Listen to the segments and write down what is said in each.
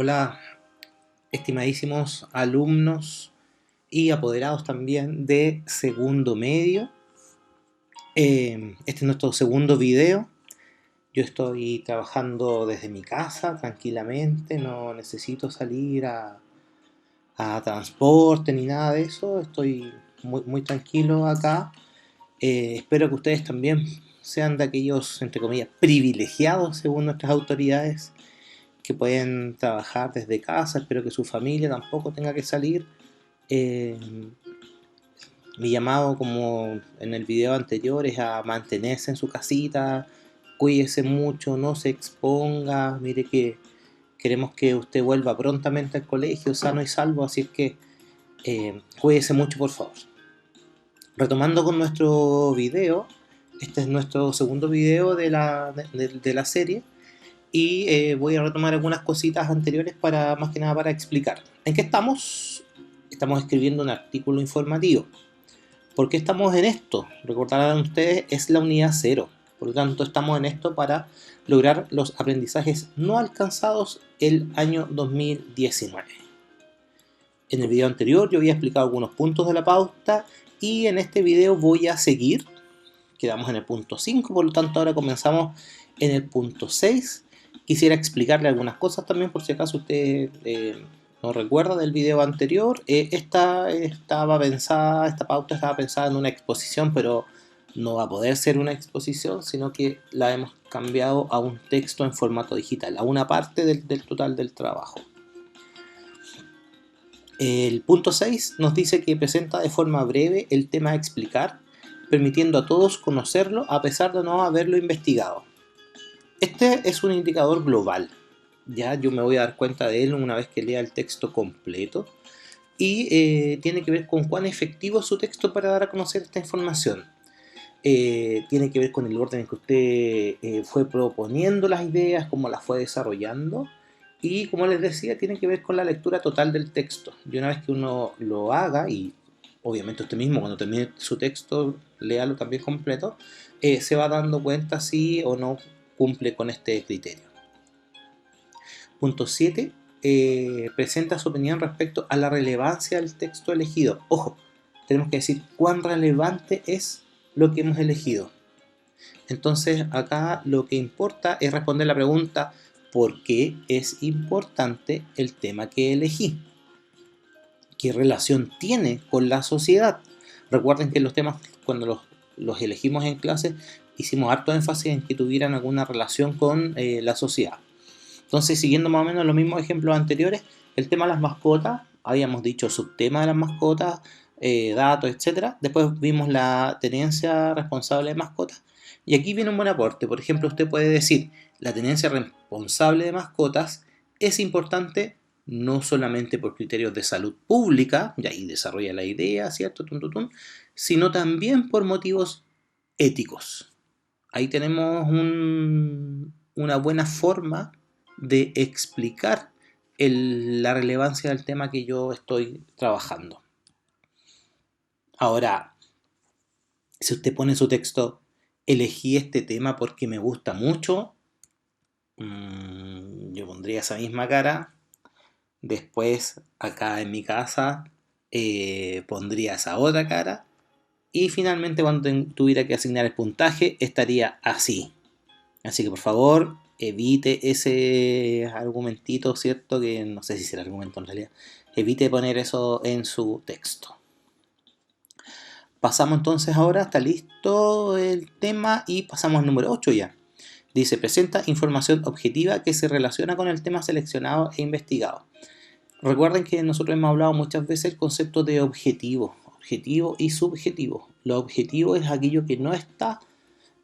Hola, estimadísimos alumnos y apoderados también de segundo medio. Este es nuestro segundo video. Yo estoy trabajando desde mi casa tranquilamente, no necesito salir a transporte ni nada de eso. Estoy muy tranquilo acá. Espero que ustedes también sean de aquellos, entre comillas, privilegiados según nuestras autoridades, que pueden trabajar desde casa. Espero que su familia tampoco tenga que salir. Eh, Mi llamado, como en el video anterior, es a mantenerse en su casita, cuídese mucho, no se exponga. Mire que queremos que usted vuelva prontamente al colegio sano y salvo, así es que cuídese mucho, por favor. Retomando con nuestro video, este es nuestro segundo video de la serie. Y voy a retomar algunas cositas anteriores para, más que nada, para explicar. ¿En qué estamos? Estamos escribiendo un artículo informativo. ¿Por qué estamos en esto? Recordarán ustedes, es la unidad 0. Por lo tanto, estamos en esto para lograr los aprendizajes no alcanzados el año 2019. En el video anterior yo había explicado algunos puntos de la pauta y en este video voy a seguir. Quedamos en el punto 5, por lo tanto ahora comenzamos en el punto 6. Quisiera explicarle algunas cosas también por si acaso usted no recuerda del video anterior. Esta pauta estaba pensada en una exposición, pero no va a poder ser una exposición, sino que la hemos cambiado a un texto en formato digital, a una parte del total del trabajo. El punto 6 nos dice que presenta de forma breve el tema a explicar, permitiendo a todos conocerlo a pesar de no haberlo investigado. Este es un indicador global. Ya yo me voy a dar cuenta de él una vez que lea el texto completo. Y tiene que ver con cuán efectivo es su texto para dar a conocer esta información. Tiene que ver con el orden en que usted fue proponiendo las ideas, cómo las fue desarrollando. Y como les decía, tiene que ver con la lectura total del texto. Y una vez que uno lo haga, y obviamente usted mismo cuando termine su texto, léalo también completo, se va dando cuenta si o no cumple con este criterio. Punto 7. Presenta su opinión respecto a la relevancia del texto elegido. Ojo, tenemos que decir cuán relevante es lo que hemos elegido. Entonces acá lo que importa es responder la pregunta: ¿por qué es importante el tema que elegí? ¿Qué relación tiene con la sociedad? Recuerden que los temas, cuando los elegimos en clase, hicimos harto énfasis en que tuvieran alguna relación con la sociedad. Entonces, siguiendo más o menos los mismos ejemplos anteriores, el tema de las mascotas, habíamos dicho subtema de las mascotas, datos, etc. Después vimos la tenencia responsable de mascotas. Y aquí viene un buen aporte. Por ejemplo, usted puede decir: la tenencia responsable de mascotas es importante no solamente por criterios de salud pública, y ahí desarrolla la idea, ¿cierto? Sino también por motivos éticos. Ahí tenemos una buena forma de explicar la relevancia del tema que yo estoy trabajando. Ahora, si usted pone en su texto: elegí este tema porque me gusta mucho, yo pondría esa misma cara. Después, acá en mi casa, pondría esa otra cara. Y finalmente, cuando tuviera que asignar el puntaje, estaría así. Así que por favor, evite ese argumentito, ¿cierto? Que no sé si será argumento en realidad. Evite poner eso en su texto. Pasamos entonces ahora, está listo el tema y pasamos al número 8 ya. Dice: presenta información objetiva que se relaciona con el tema seleccionado e investigado. Recuerden que nosotros hemos hablado muchas veces el concepto de objetivo y subjetivo. Lo objetivo es aquello que no está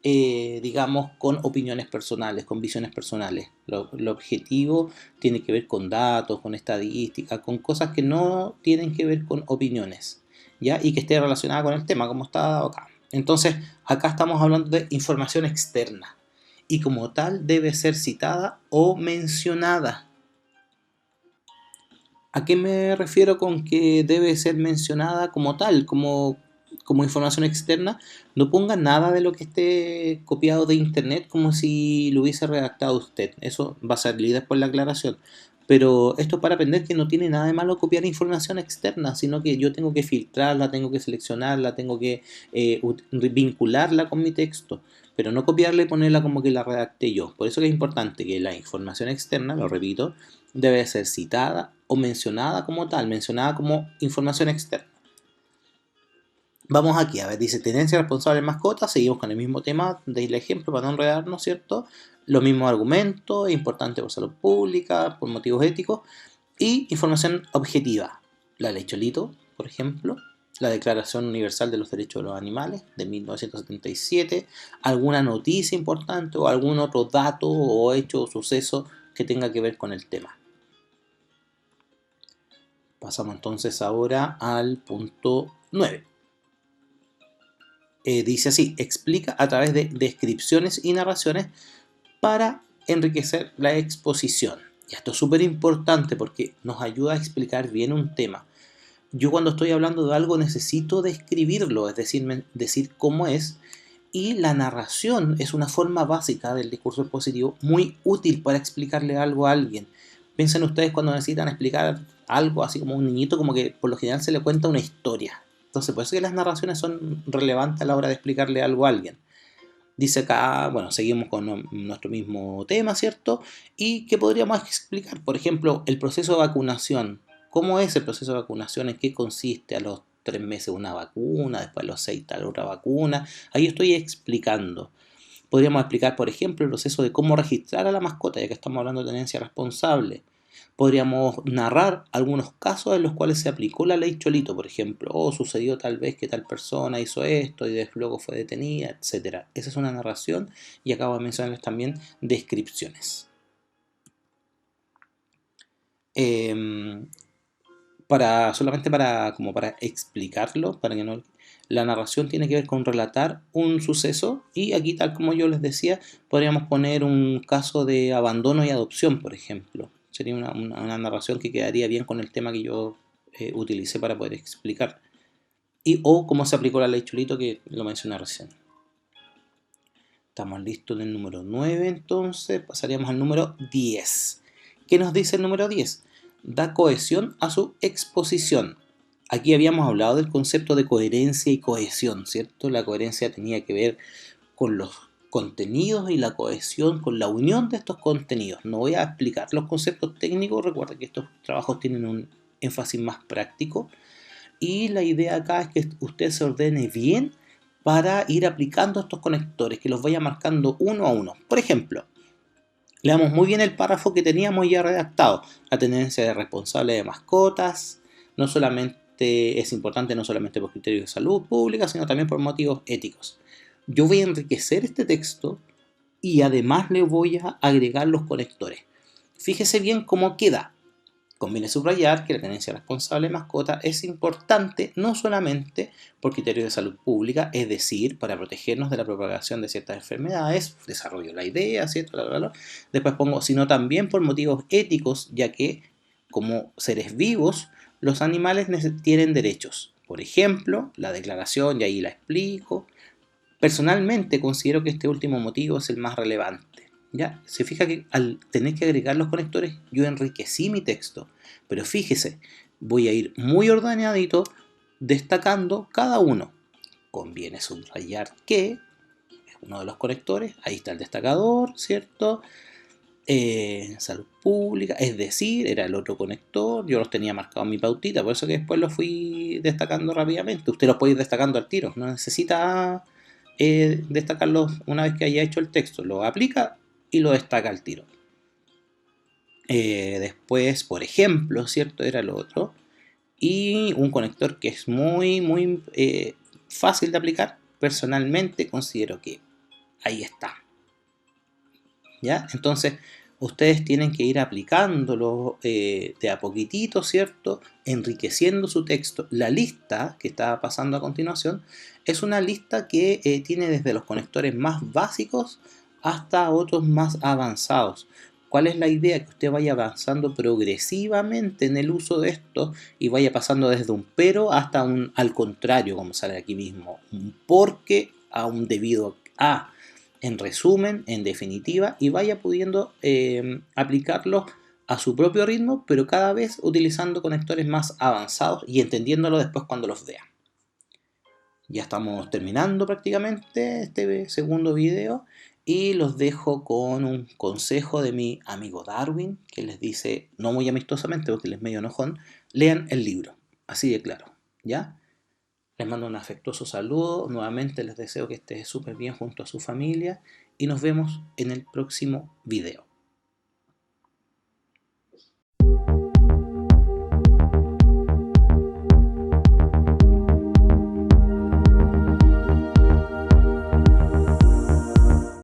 digamos, con opiniones personales, con visiones personales. Lo objetivo tiene que ver con datos, con estadísticas, con cosas que no tienen que ver con opiniones, ¿ya? Y que esté relacionada con el tema, como está acá. Entonces, acá estamos hablando de información externa y como tal debe ser citada o mencionada. ¿A qué me refiero con que debe ser mencionada como tal, como información externa? No ponga nada de lo que esté copiado de internet como si lo hubiese redactado usted. Eso va a salir después la aclaración. Pero esto es para aprender que no tiene nada de malo copiar información externa, sino que yo tengo que filtrarla, tengo que seleccionarla, tengo que vincularla con mi texto, pero no copiarla y ponerla como que la redacté yo. Por eso que es importante que la información externa, lo repito, debe ser citada o mencionada como tal, mencionada como información externa. Vamos aquí, a ver, dice tenencia responsable de mascotas, seguimos con el mismo tema del ejemplo para no enredarnos, ¿cierto? Los mismos argumentos, es importante por salud pública, por motivos éticos, y información objetiva. La ley Cholito, por ejemplo, la Declaración Universal de los Derechos de los Animales de 1977, alguna noticia importante o algún otro dato o hecho o suceso que tenga que ver con el tema. Pasamos entonces ahora al punto 9. Dice así, explica a través de descripciones y narraciones para enriquecer la exposición. Y esto es súper importante porque nos ayuda a explicar bien un tema. Yo cuando estoy hablando de algo necesito describirlo, es decir, decir cómo es, y la narración es una forma básica del discurso expositivo muy útil para explicarle algo a alguien. Piensen ustedes cuando necesitan explicar algo así como un niñito, como que por lo general se le cuenta una historia. Entonces, por eso que las narraciones son relevantes a la hora de explicarle algo a alguien. Dice acá, bueno, seguimos con nuestro mismo tema, ¿cierto? ¿Y qué podríamos explicar? Por ejemplo, el proceso de vacunación. ¿Cómo es el proceso de vacunación? ¿En qué consiste? A los 3 meses una vacuna, después a los 6 tal otra vacuna. Ahí estoy explicando. Podríamos explicar, por ejemplo, el proceso de cómo registrar a la mascota, ya que estamos hablando de tenencia responsable. Podríamos narrar algunos casos en los cuales se aplicó la ley Cholito, por ejemplo, o sucedió tal vez que tal persona hizo esto y luego fue detenida, etc. Esa es una narración y acabo de mencionarles también descripciones. Solamente como para explicarlo, para que no, la narración tiene que ver con relatar un suceso y aquí, tal como yo les decía, podríamos poner un caso de abandono y adopción, por ejemplo. Sería una narración que quedaría bien con el tema que yo utilicé para poder explicar. O cómo se aplicó la ley Chulito, que lo mencioné recién. Estamos listos del número 9, entonces pasaríamos al número 10. ¿Qué nos dice el número 10? Da cohesión a su exposición. Aquí habíamos hablado del concepto de coherencia y cohesión, ¿cierto? La coherencia tenía que ver con los contenidos y la cohesión con la unión de estos contenidos. No voy a explicar los conceptos técnicos, recuerda que estos trabajos tienen un énfasis más práctico y la idea acá es que usted se ordene bien para ir aplicando estos conectores, que los vaya marcando uno a uno. Por ejemplo, leamos muy bien el párrafo que teníamos ya redactado. La tenencia de responsable de mascotas no solamente es importante, no solamente por criterios de salud pública, sino también por motivos éticos. Yo voy a enriquecer este texto y además le voy a agregar los conectores. Fíjese bien cómo queda. Conviene subrayar que la tenencia responsable de mascota es importante no solamente por criterios de salud pública, es decir, para protegernos de la propagación de ciertas enfermedades, desarrollo la idea, ¿cierto? Después pongo, sino también por motivos éticos, ya que como seres vivos, los animales tienen derechos. Por ejemplo, la declaración, y ahí la explico. Personalmente considero que este último motivo es el más relevante. ¿Ya? Se fija que al tener que agregar los conectores yo enriquecí mi texto, pero fíjese, voy a ir muy ordenadito destacando cada uno. Conviene subrayar que es uno de los conectores, ahí está el destacador, ¿cierto? Salud pública, es decir, era el otro conector, yo los tenía marcados en mi pautita, por eso que después los fui destacando rápidamente. Usted los puede ir destacando al tiro, no necesita destacarlos una vez que haya hecho el texto, lo aplica y lo destaca al tiro. Después, por ejemplo, ¿cierto? Era lo otro. Y un conector que es muy fácil de aplicar. Personalmente considero que ahí está. ¿Ya? Entonces, ustedes tienen que ir aplicándolo de a poquitito, ¿cierto? Enriqueciendo su texto. La lista que está pasando a continuación es una lista que tiene desde los conectores más básicos hasta otros más avanzados. ¿Cuál es la idea? Que usted vaya avanzando progresivamente en el uso de esto y vaya pasando desde un pero hasta un al contrario, como sale aquí mismo, un porque a un debido a. En resumen, en definitiva, y vaya pudiendo aplicarlo a su propio ritmo, pero cada vez utilizando conectores más avanzados y entendiéndolo después cuando los vean. Ya estamos terminando prácticamente este segundo video y los dejo con un consejo de mi amigo Darwin, que les dice, no muy amistosamente porque él es medio enojón, lean el libro, así de claro, ¿ya? Les mando un afectuoso saludo, nuevamente les deseo que esté súper bien junto a su familia y nos vemos en el próximo video.